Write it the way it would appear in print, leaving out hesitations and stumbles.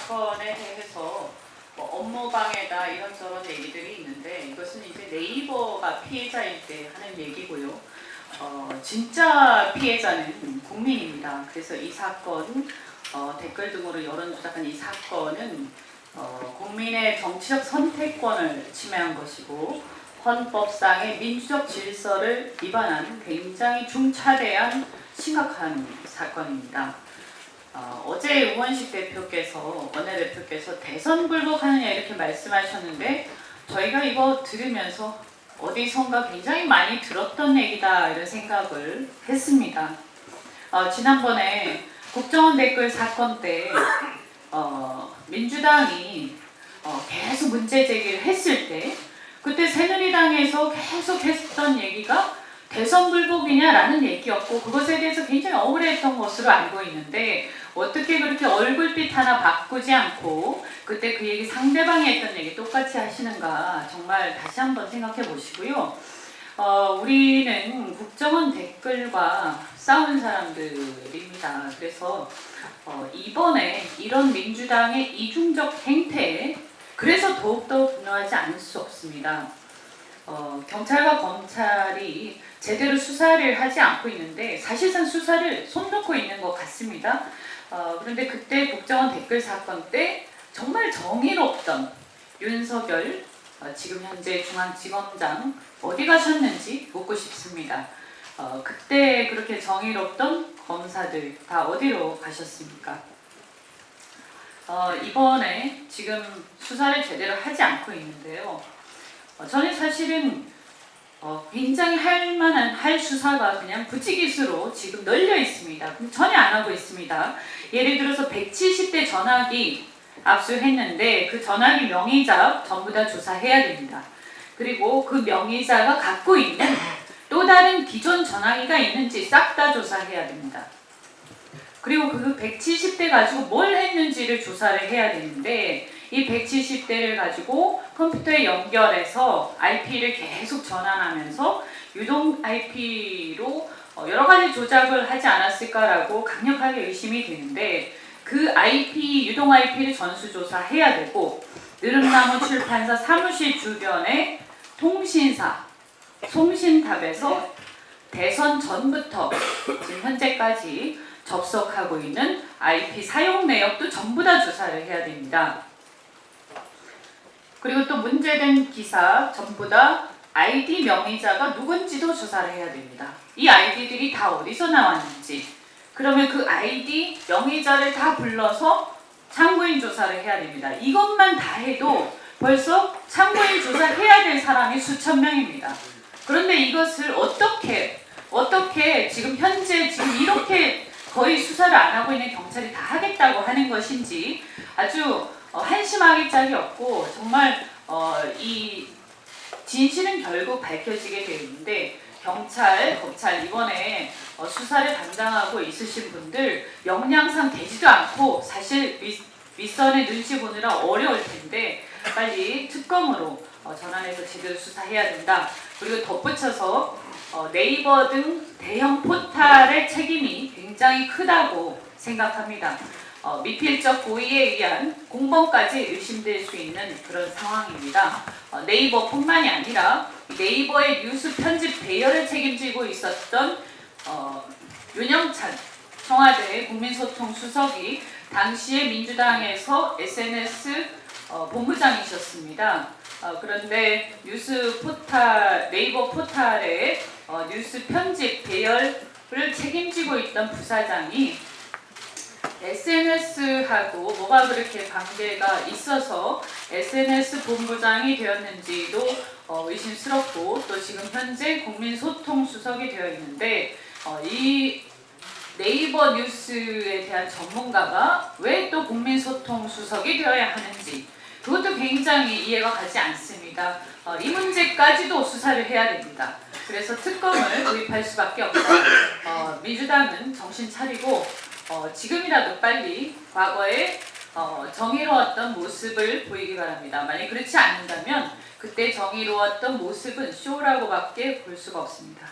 사건에 대해서 업무방해다 이런저런 얘기들이 있는데 이것은 이제 네이버가 피해자일 때 하는 얘기고요. 진짜 피해자는 국민입니다. 그래서 이 사건 댓글 등으로 여론 조작한 이 사건은 국민의 정치적 선택권을 침해한 것이고 헌법상의 민주적 질서를 위반한 굉장히 중차대한 심각한 사건입니다. 어제 우원식 대표께서 원내대표께서 대선 불복하느냐 이렇게 말씀하셨는데 저희가 이거 들으면서 어디선가 굉장히 많이 들었던 얘기다 이런 생각을 했습니다. 지난번에 국정원 댓글 사건 때 민주당이 계속 문제 제기를 했을 때 그때 새누리당에서 계속 했던 얘기가 대선 불복이냐라는 얘기였고 그것에 대해서 굉장히 억울했던 것으로 알고 있는데 어떻게 그렇게 얼굴빛 하나 바꾸지 않고 그때 그 얘기 상대방이 했던 얘기 똑같이 하시는가 정말 다시 한번 생각해 보시고요. 우리는 국정원 댓글과 싸운 사람들입니다. 그래서 이번에 이런 민주당의 이중적 행태에 그래서 더욱더 분노하지 않을 수 없습니다. 경찰과 검찰이 제대로 수사를 하지 않고 있는데 사실상 수사를 손 놓고 있는 것 같습니다. 그런데 그때 국정원 댓글 사건 때 정말 정의롭던 윤석열 지금 현재 중앙지검장 어디 가셨는지 묻고 싶습니다. 그때 그렇게 정의롭던 검사들 다 어디로 가셨습니까? 이번에 지금 수사를 제대로 하지 않고 있는데요. 저는 사실은 굉장히 할 수사가 그냥 부지기수로 지금 널려 있습니다. 전혀 안 하고 있습니다. 예를 들어서 170대 전화기 압수했는데 그 전화기 명의자 전부 다 조사해야 됩니다. 그리고 그 명의자가 갖고 있는 또 다른 기존 전화기가 있는지 싹 다 조사해야 됩니다. 그리고 그 170대 가지고 뭘 했는지를 조사를 해야 되는데 이 170대를 가지고 컴퓨터에 연결해서 IP를 계속 전환하면서 유동 IP로 여러 가지 조작을 하지 않았을까라고 강력하게 의심이 되는데 그 유동 IP를 전수조사해야 되고 느릅나무 출판사 사무실 주변의 통신사 송신탑에서 대선 전부터 지금 현재까지 접속하고 있는 IP 사용 내역도 전부 다 조사를 해야 됩니다. 그리고 또 문제된 기사 전부 다 아이디 명의자가 누군지도 조사를 해야 됩니다. 이 아이디들이 다 어디서 나왔는지 그러면 그 아이디 명의자를 다 불러서 참고인 조사를 해야 됩니다. 이것만 다 해도 벌써 참고인 조사해야 될 사람이 수천 명입니다. 그런데 이것을 어떻게 지금 현재 이렇게 거의 수사를 안 하고 있는 경찰이 다 하겠다고 하는 것인지 아주 한심하기 짝이 없고 정말 이 진실은 결국 밝혀지게 되어 있는데 경찰, 검찰 이번에 수사를 담당하고 있으신 분들 역량상 되지도 않고 사실 윗선에 눈치 보느라 어려울 텐데 빨리 특검으로 전환해서 제대로 수사해야 된다. 그리고 덧붙여서 네이버 등 대형 포탈의 책임이 굉장히 크다고 생각합니다. 미필적 고의에 의한 공범까지 의심될 수 있는 그런 상황입니다. 네이버뿐만이 아니라 네이버의 뉴스 편집 배열을 책임지고 있었던 윤영찬 청와대 국민소통 수석이 당시에 민주당에서 SNS 본부장이셨습니다. 그런데 네이버 포탈의 뉴스 편집 배열을 책임지고 있던 부사장이 SNS하고 뭐가 그렇게 관계가 있어서 SNS 본부장이 되었는지도 의심스럽고 또 지금 현재 국민소통수석이 되어 있는데 이 네이버 뉴스에 대한 전문가가 왜 또 국민소통수석이 되어야 하는지 그것도 굉장히 이해가 가지 않습니다. 이 문제까지도 수사를 해야 됩니다. 그래서 특검을 도입할 수밖에 없다. 민주당은 정신 차리고 지금이라도 빨리 과거에 정의로웠던 모습을 보이기 바랍니다. 만약 그렇지 않는다면 그때 정의로웠던 모습은 쇼라고밖에 볼 수가 없습니다.